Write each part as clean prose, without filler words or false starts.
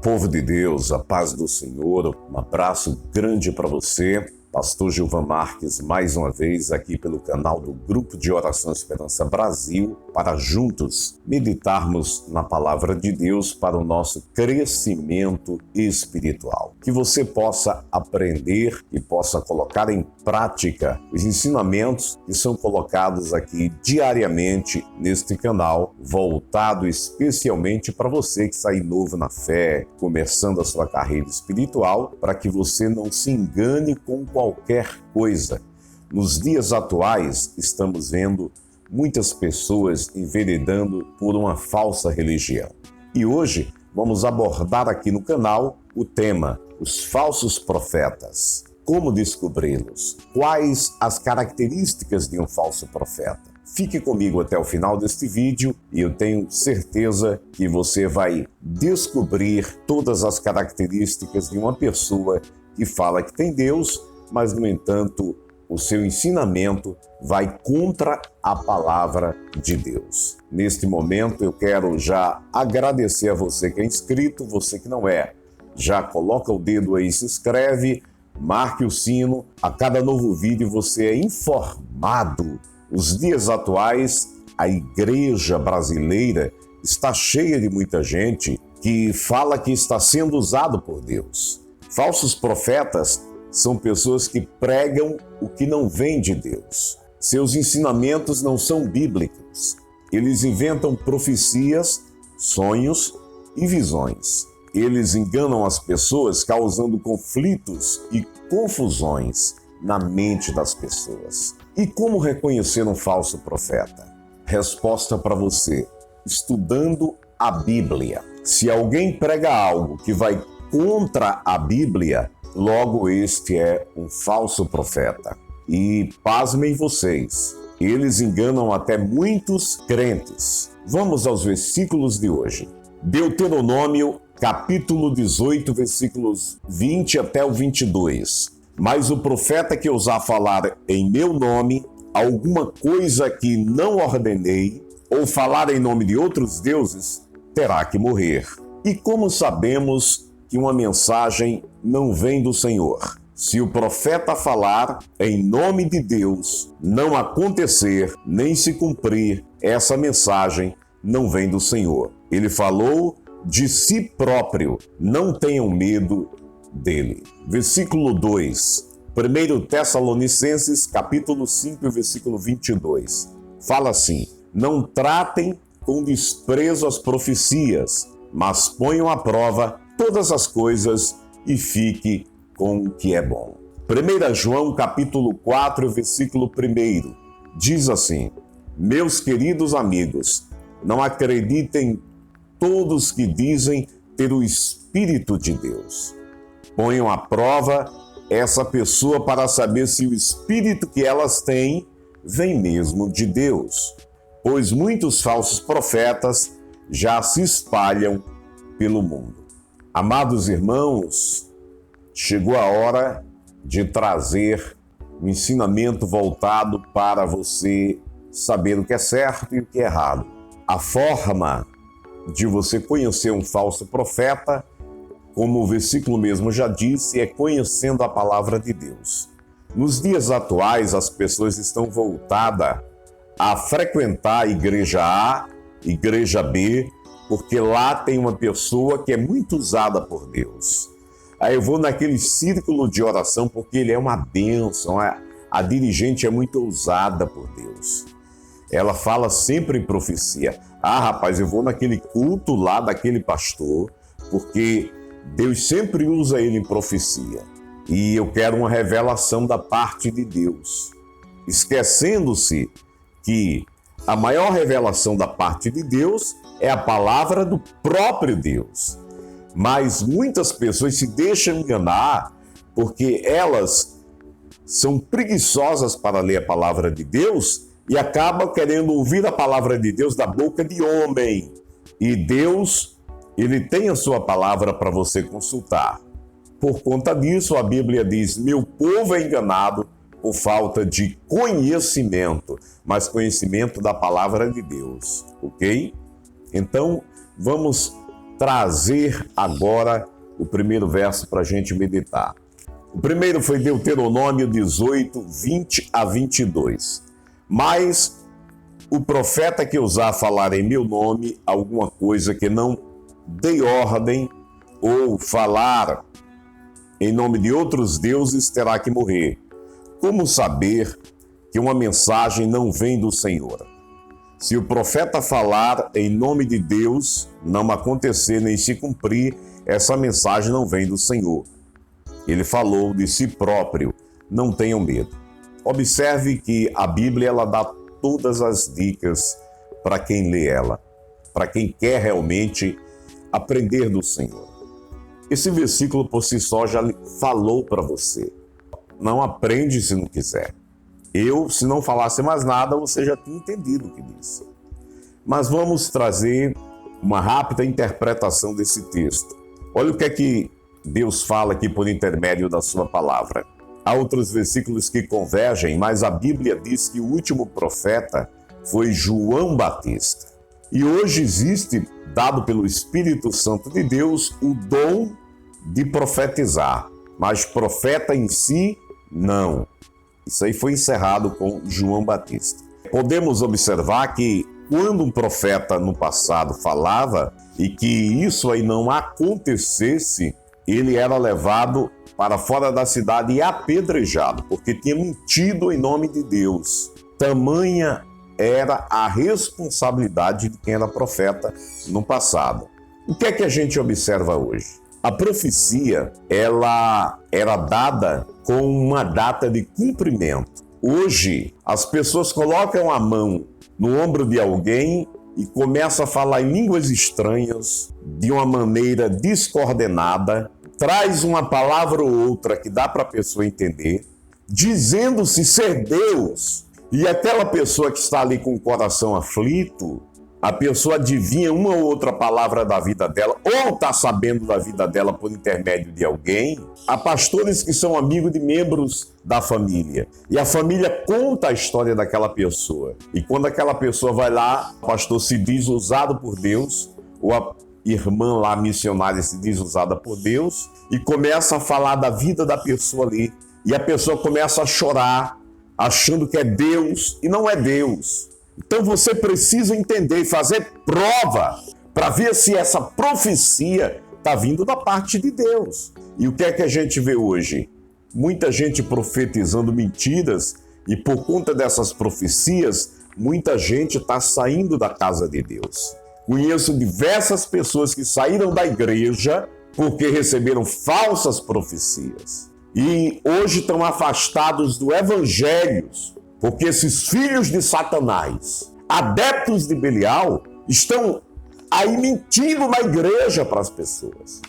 Povo de Deus, a paz do Senhor, um abraço grande para você. Pastor Gilvan Marques, mais uma vez aqui pelo canal do Grupo de Oração Esperança Brasil, para juntos meditarmos na Palavra de Deus para o nosso crescimento espiritual. Que você possa aprender e possa colocar em prática os ensinamentos que são colocados aqui diariamente neste canal, voltado especialmente para você que está aí novo na fé, começando a sua carreira espiritual, para que você não se engane com qualquer coisa. Nos dias atuais, estamos vendo muitas pessoas enveredando por uma falsa religião. E hoje vamos abordar aqui no canal o tema: os falsos profetas. Como descobri-los? Quais as características de um falso profeta? Fique comigo até o final deste vídeo e eu tenho certeza que você vai descobrir todas as características de uma pessoa que fala que tem Deus, mas, no entanto, o seu ensinamento vai contra a palavra de Deus. Neste momento, eu quero já agradecer a você que é inscrito, você que não é. Já coloca o dedo aí, se inscreve, marque o sino. A cada novo vídeo você é informado. Os dias atuais, a igreja brasileira está cheia de muita gente que fala que está sendo usado por Deus. Falsos profetas são pessoas que pregam o que não vem de Deus. Seus ensinamentos não são bíblicos. Eles inventam profecias, sonhos e visões. Eles enganam as pessoas, causando conflitos e confusões na mente das pessoas. E como reconhecer um falso profeta? Resposta para você: estudando a Bíblia. Se alguém prega algo que vai contra a Bíblia, logo este é um falso profeta. E pasmem vocês, eles enganam até muitos crentes. Vamos aos versículos de hoje. Deuteronômio, capítulo 18, versículos 20 até o 22. Mas o profeta que ousar falar em meu nome alguma coisa que não ordenei, ou falar em nome de outros deuses, terá que morrer. E como sabemos que uma mensagem não vem do Senhor? Se o profeta falar em nome de Deus, não acontecer nem se cumprir, essa mensagem não vem do Senhor. Ele falou de si próprio, não tenham medo dele. Versículo 2, 1 Tessalonicenses, capítulo 5, versículo 22. Fala assim: não tratem com desprezo as profecias, mas ponham à prova todas as coisas e fique com o que é bom. 1 João, capítulo 4, versículo 1, diz assim: meus queridos amigos, não acreditem todos que dizem ter o Espírito de Deus. Ponham à prova essa pessoa para saber se o Espírito que elas têm vem mesmo de Deus, pois muitos falsos profetas já se espalham pelo mundo. Amados irmãos, chegou a hora de trazer um ensinamento voltado para você saber o que é certo e o que é errado. A forma de você conhecer um falso profeta, como o versículo mesmo já disse, é conhecendo a palavra de Deus. Nos dias atuais, as pessoas estão voltadas a frequentar a igreja A, igreja B, porque lá tem uma pessoa que é muito usada por Deus. Aí eu vou naquele círculo de oração porque ele é uma bênção, a dirigente é muito usada por Deus. Ela fala sempre em profecia. Ah, rapaz, eu vou naquele culto lá daquele pastor, porque Deus sempre usa ele em profecia. E eu quero uma revelação da parte de Deus. Esquecendo-se que a maior revelação da parte de Deus é a palavra do próprio Deus. Mas muitas pessoas se deixam enganar porque elas são preguiçosas para ler a palavra de Deus e acabam querendo ouvir a palavra de Deus da boca de homem. E Deus, ele tem a sua palavra para você consultar. Por conta disso, a Bíblia diz: meu povo é enganado por falta de conhecimento, mas conhecimento da palavra de Deus, ok? Então, vamos trazer agora o primeiro verso para a gente meditar. O primeiro foi Deuteronômio 18, 20 a 22. Mas o profeta que ousar falar em meu nome alguma coisa que não dei ordem ou falar em nome de outros deuses terá que morrer. Como saber que uma mensagem não vem do Senhor? Se o profeta falar em nome de Deus, não acontecer nem se cumprir, essa mensagem não vem do Senhor. Ele falou de si próprio, não tenham medo. Observe que a Bíblia ela dá todas as dicas para quem lê ela, para quem quer realmente aprender do Senhor. Esse versículo por si só já falou para você. Não aprende se não quiser. Se não falasse mais nada, você já tinha entendido o que disse. Mas vamos trazer uma rápida interpretação desse texto. Olha o que é que Deus fala aqui por intermédio da sua palavra. Há outros versículos que convergem, mas a Bíblia diz que o último profeta foi João Batista. E hoje existe, dado pelo Espírito Santo de Deus, o dom de profetizar. Mas profeta em si, não. Isso aí foi encerrado com João Batista. Podemos observar que quando um profeta no passado falava e que isso aí não acontecesse, ele era levado para fora da cidade e apedrejado, porque tinha mentido em nome de Deus. Tamanha era a responsabilidade de quem era profeta no passado. O que é que a gente observa hoje? A profecia, ela era dada com uma data de cumprimento. Hoje, as pessoas colocam a mão no ombro de alguém e começam a falar em línguas estranhas, de uma maneira descoordenada, traz uma palavra ou outra que dá para a pessoa entender, dizendo-se ser Deus. E aquela pessoa que está ali com o coração aflito, a pessoa adivinha uma ou outra palavra da vida dela, ou está sabendo da vida dela por intermédio de alguém. Há pastores que são amigos de membros da família. E a família conta a história daquela pessoa. E quando aquela pessoa vai lá, o pastor se diz usado por Deus, ou a irmã lá missionária se diz usada por Deus, e começa a falar da vida da pessoa ali. E a pessoa começa a chorar, achando que é Deus, e não é Deus. Então você precisa entender e fazer prova para ver se essa profecia está vindo da parte de Deus. E o que é que a gente vê hoje? Muita gente profetizando mentiras e por conta dessas profecias, muita gente está saindo da casa de Deus. Conheço diversas pessoas que saíram da igreja porque receberam falsas profecias. E hoje estão afastados do evangelho, porque esses filhos de Satanás, adeptos de Belial, estão aí mentindo na igreja para as pessoas.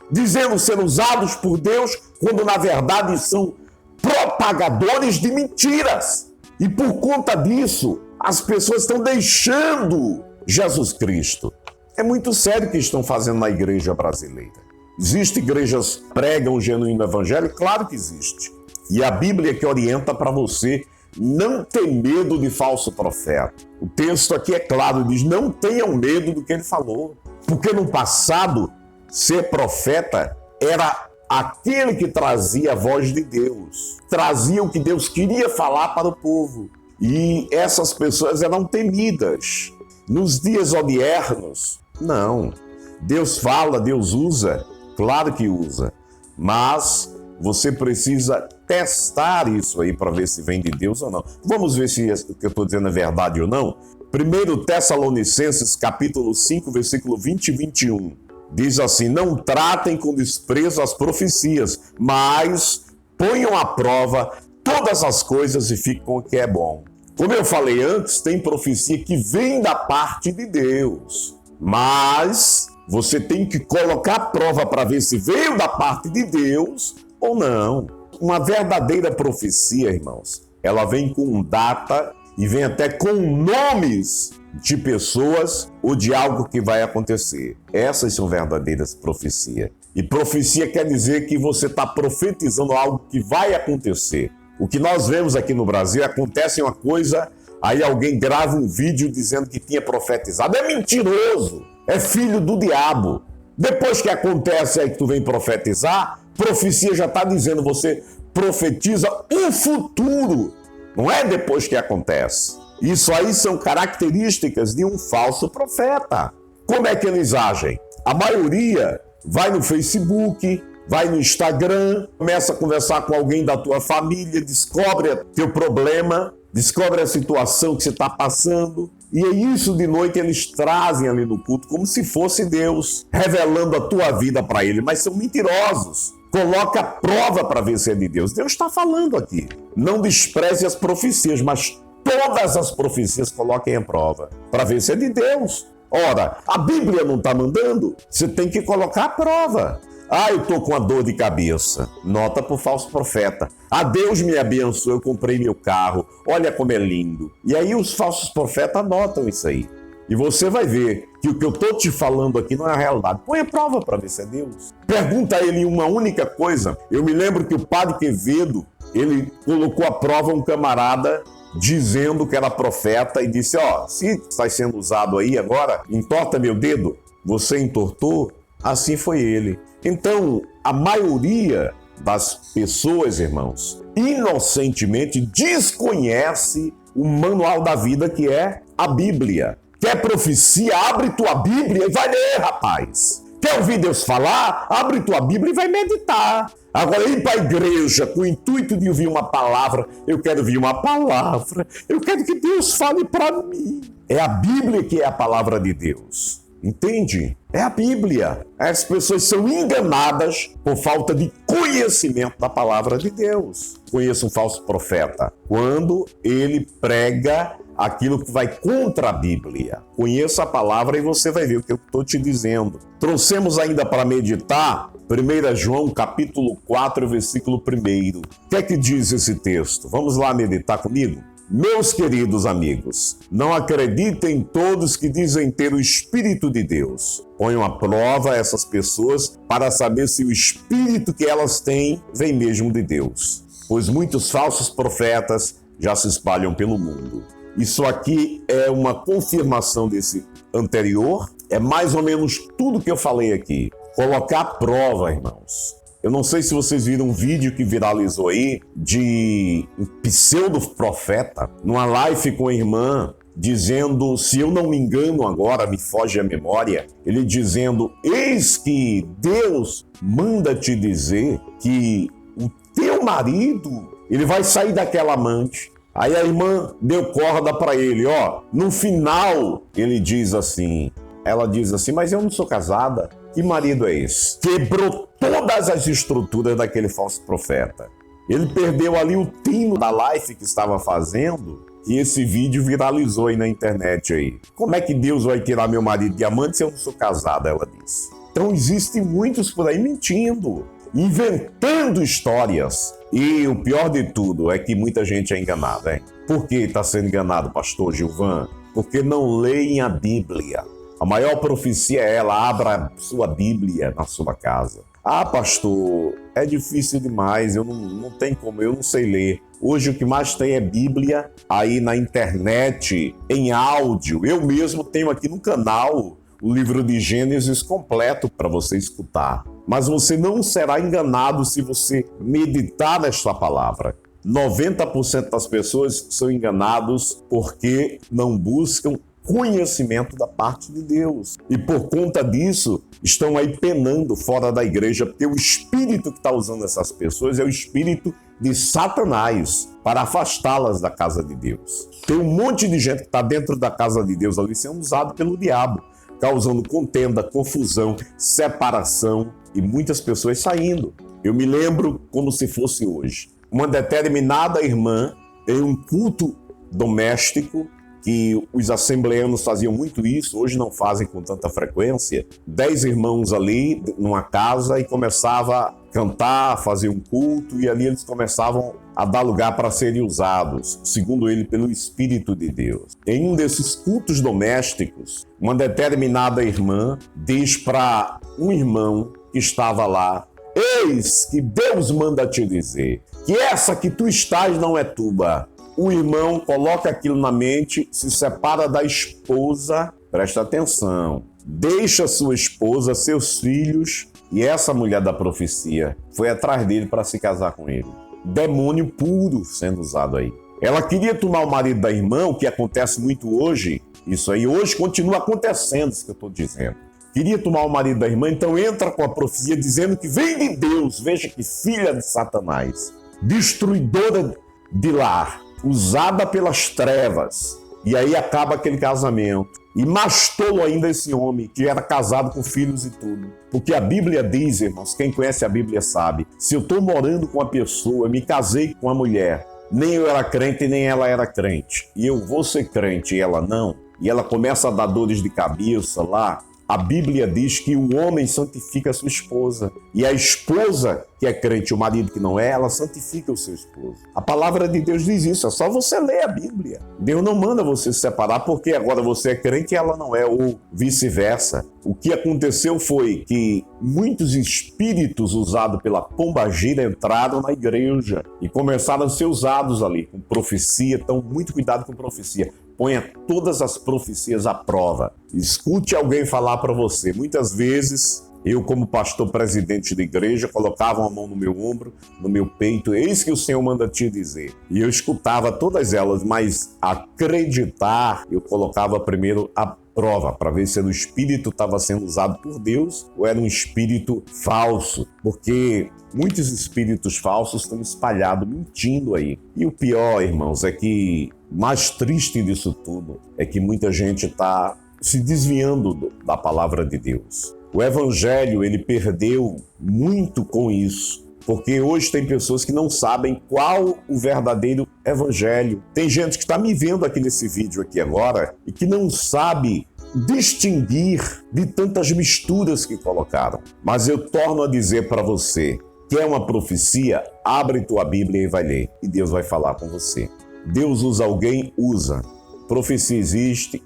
Dizendo ser usados por Deus, quando na verdade são propagadores de mentiras. E por conta disso, as pessoas estão deixando Jesus Cristo. É muito sério o que estão fazendo na igreja brasileira. Existem igrejas que pregam o genuíno evangelho? Claro que existe. E a Bíblia que orienta para você não ter medo de falso profeta. O texto aqui é claro, diz, não tenham medo do que ele falou. Porque no passado, ser profeta era aquele que trazia a voz de Deus. Trazia o que Deus queria falar para o povo. E essas pessoas eram temidas. Nos dias odiernos, não. Deus fala, Deus usa, claro que usa. Mas você precisa testar isso aí para ver se vem de Deus ou não. Vamos ver se o que eu estou dizendo é verdade ou não. 1 Tessalonicenses, capítulo 5, versículo 20 e 21. Diz assim, não tratem com desprezo as profecias, mas ponham à prova todas as coisas e fiquem com o que é bom. Como eu falei antes, tem profecia que vem da parte de Deus, mas você tem que colocar a prova para ver se veio da parte de Deus ou não. Uma verdadeira profecia, irmãos, ela vem com data e vem até com nomes de pessoas ou de algo que vai acontecer. Essas são verdadeiras profecias. E profecia quer dizer que você está profetizando algo que vai acontecer. O que nós vemos aqui no Brasil, acontece uma coisa, aí alguém grava um vídeo dizendo que tinha profetizado. É mentiroso! é filho do diabo. Depois que acontece aí que tu vem profetizar, profecia já está dizendo, você profetiza o futuro, não é depois que acontece. Isso aí são características de um falso profeta. Como é que eles agem? A maioria vai no Facebook, vai no Instagram, começa a conversar com alguém da tua família, descobre teu problema, descobre a situação que você está passando. E é isso de noite eles trazem ali no culto como se fosse Deus, revelando a tua vida para ele, mas são mentirosos. Coloca a prova para ver se é de Deus. Deus está falando aqui. Não despreze as profecias, mas todas as profecias coloquem a prova para ver se é de Deus. Ora, a Bíblia não está mandando, você tem que colocar a prova. Ah, eu estou com a dor de cabeça. Nota para o falso profeta. Ah, Deus me abençoou, eu comprei meu carro. Olha como é lindo. E aí os falsos profetas notam isso aí. E você vai ver que o que eu estou te falando aqui não é a realidade. Põe a prova para ver se é Deus. Pergunta a ele uma única coisa. Eu me lembro que o padre Quevedo, ele colocou à prova um camarada dizendo que era profeta e disse, se está sendo usado aí agora, entorta meu dedo. Você entortou? Assim foi ele. Então, a maioria das pessoas, irmãos, inocentemente desconhece o manual da vida que é a Bíblia. Quer profecia? Abre tua Bíblia e vai ler, rapaz. Quer ouvir Deus falar? Abre tua Bíblia e vai meditar. Agora, ir para a igreja com o intuito de ouvir uma palavra, eu quero ouvir uma palavra, eu quero que Deus fale para mim. É a Bíblia que é a palavra de Deus. Entende? É a Bíblia. As pessoas são enganadas por falta de conhecimento da palavra de Deus. Conheça um falso profeta quando ele prega aquilo que vai contra a Bíblia. Conheça a palavra e você vai ver o que eu estou te dizendo. Trouxemos ainda para meditar 1 João capítulo 4, versículo 1. O que é que diz esse texto? Vamos lá meditar comigo? Meus queridos amigos, não acreditem todos que dizem ter o Espírito de Deus. Ponham à prova essas pessoas para saber se o Espírito que elas têm vem mesmo de Deus. Pois muitos falsos profetas já se espalham pelo mundo. Isso aqui é uma confirmação desse anterior. É mais ou menos tudo que eu falei aqui. Colocar à prova, irmãos. Eu não sei se vocês viram um vídeo que viralizou aí de um pseudo-profeta numa live com a irmã dizendo, se eu não me engano agora, me foge a memória, ele dizendo, eis que Deus manda te dizer que o teu marido, ele vai sair daquela amante. Aí a irmã deu corda para ele, no final ele diz assim, ela diz assim, mas eu não sou casada. Que marido é esse? Quebrou todas as estruturas daquele falso profeta. Ele perdeu ali o tino da live que estava fazendo e esse vídeo viralizou aí na internet aí. Como é que Deus vai tirar meu marido de amante se eu não sou casada? Ela disse. Então existem muitos por aí mentindo, inventando histórias. E o pior de tudo é que muita gente é enganada, hein? Por que está sendo enganado, pastor Gilvan? Porque não leem a Bíblia. A maior profecia é ela, abra sua Bíblia na sua casa. Ah, pastor, é difícil demais, eu não tenho como, eu não sei ler. Hoje o que mais tem é Bíblia aí na internet, em áudio. Eu mesmo tenho aqui no canal o livro de Gênesis completo para você escutar. Mas você não será enganado se você meditar nesta palavra. 90% das pessoas são enganados porque não buscam conhecimento da parte de Deus. E por conta disso, estão aí penando fora da igreja, porque o espírito que está usando essas pessoas é o espírito de Satanás para afastá-las da casa de Deus. Tem um monte de gente que está dentro da casa de Deus ali sendo usado pelo diabo, causando contenda, confusão, separação e muitas pessoas saindo. Eu me lembro como se fosse hoje. Uma determinada irmã em um culto doméstico, que os assembleanos faziam muito isso, hoje não fazem com tanta frequência, 10 irmãos ali numa casa e começava a cantar, fazer um culto, e ali eles começavam a dar lugar para serem usados, segundo ele, pelo Espírito de Deus. Em um desses cultos domésticos, uma determinada irmã diz para um irmão que estava lá, eis que Deus manda te dizer que essa que tu estás não é tuba. O irmão coloca aquilo na mente, se separa da esposa, presta atenção, deixa sua esposa, seus filhos, e essa mulher da profecia foi atrás dele para se casar com ele. Demônio puro sendo usado aí. Ela queria tomar o marido da irmã, o que acontece muito hoje. Isso aí hoje continua acontecendo, isso que eu estou dizendo. Queria tomar o marido da irmã, então entra com a profecia dizendo que vem de Deus. Veja que filha de Satanás, destruidora de lar, usada pelas trevas. E aí acaba aquele casamento. E mais tolo ainda esse homem, que era casado com filhos e tudo. Porque a Bíblia diz, irmãos, quem conhece a Bíblia sabe, se eu estou morando com uma pessoa, me casei com uma mulher, nem eu era crente, nem ela era crente, e eu vou ser crente e ela não, e ela começa a dar dores de cabeça lá, a Bíblia diz que o homem santifica a sua esposa. E a esposa que é crente, o marido que não é, ela santifica o seu esposo. A palavra de Deus diz isso, é só você ler a Bíblia. Deus não manda você se separar porque agora você é crente e ela não é, ou vice-versa. O que aconteceu foi que muitos espíritos usados pela pombagira entraram na igreja e começaram a ser usados ali com profecia. Então, muito cuidado com profecia. Ponha todas as profecias à prova. Escute alguém falar para você. Muitas vezes, eu como pastor presidente da igreja, colocava uma mão no meu ombro, no meu peito, eis que o Senhor manda te dizer. E eu escutava todas elas, mas acreditar, eu colocava primeiro a prova, para ver se o espírito estava sendo usado por Deus ou era um espírito falso. Porque muitos espíritos falsos estão espalhados, mentindo aí. E o pior, irmãos, é que mais triste disso tudo é que muita gente está se desviando da palavra de Deus. O evangelho, ele perdeu muito com isso, porque hoje tem pessoas que não sabem qual o verdadeiro evangelho. Tem gente que está me vendo aqui nesse vídeo aqui agora e que não sabe distinguir de tantas misturas que colocaram. Mas eu torno a dizer para você, quer uma profecia? Abre tua Bíblia e vai ler, e Deus vai falar com você. Deus usa alguém? Usa. Profecia existe?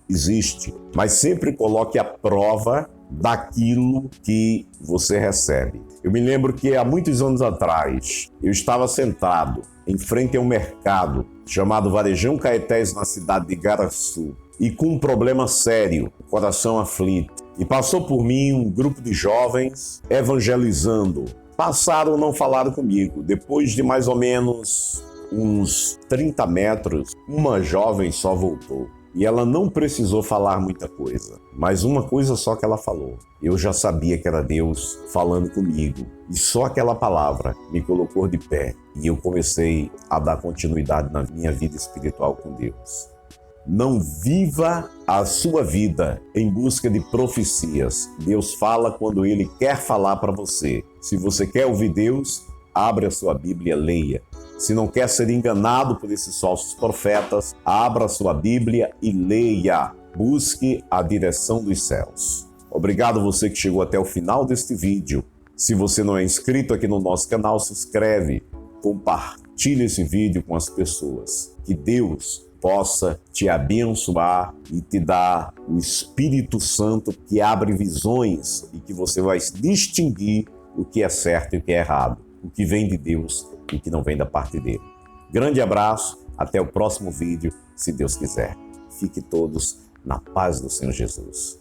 Existe. Mas sempre coloque a prova daquilo que você recebe. Eu me lembro que há muitos anos atrás, eu estava sentado em frente a um mercado chamado Varejão Caetés, na cidade de Igaraçu, e com um problema sério, o coração aflito. E passou por mim um grupo de jovens evangelizando. Passaram, não falaram comigo. Depois de mais ou menos uns 30 metros, uma jovem só voltou. E ela não precisou falar muita coisa, mas uma coisa só que ela falou. Eu já sabia que era Deus falando comigo. E só aquela palavra me colocou de pé. E eu comecei a dar continuidade na minha vida espiritual com Deus. Não viva a sua vida em busca de profecias. Deus fala quando Ele quer falar para você. Se você quer ouvir Deus, abre a sua Bíblia, leia. Se não quer ser enganado por esses falsos profetas, abra a sua Bíblia e leia. Busque a direção dos céus. Obrigado você que chegou até o final deste vídeo. Se você não é inscrito aqui no nosso canal, se inscreve, compartilhe esse vídeo com as pessoas. Que Deus possa te abençoar e te dar o Espírito Santo que abre visões e que você vai distinguir o que é certo e o que é errado, o que vem de Deus e o que não vem da parte dele. Grande abraço, até o próximo vídeo, se Deus quiser. Fique todos na paz do Senhor Jesus.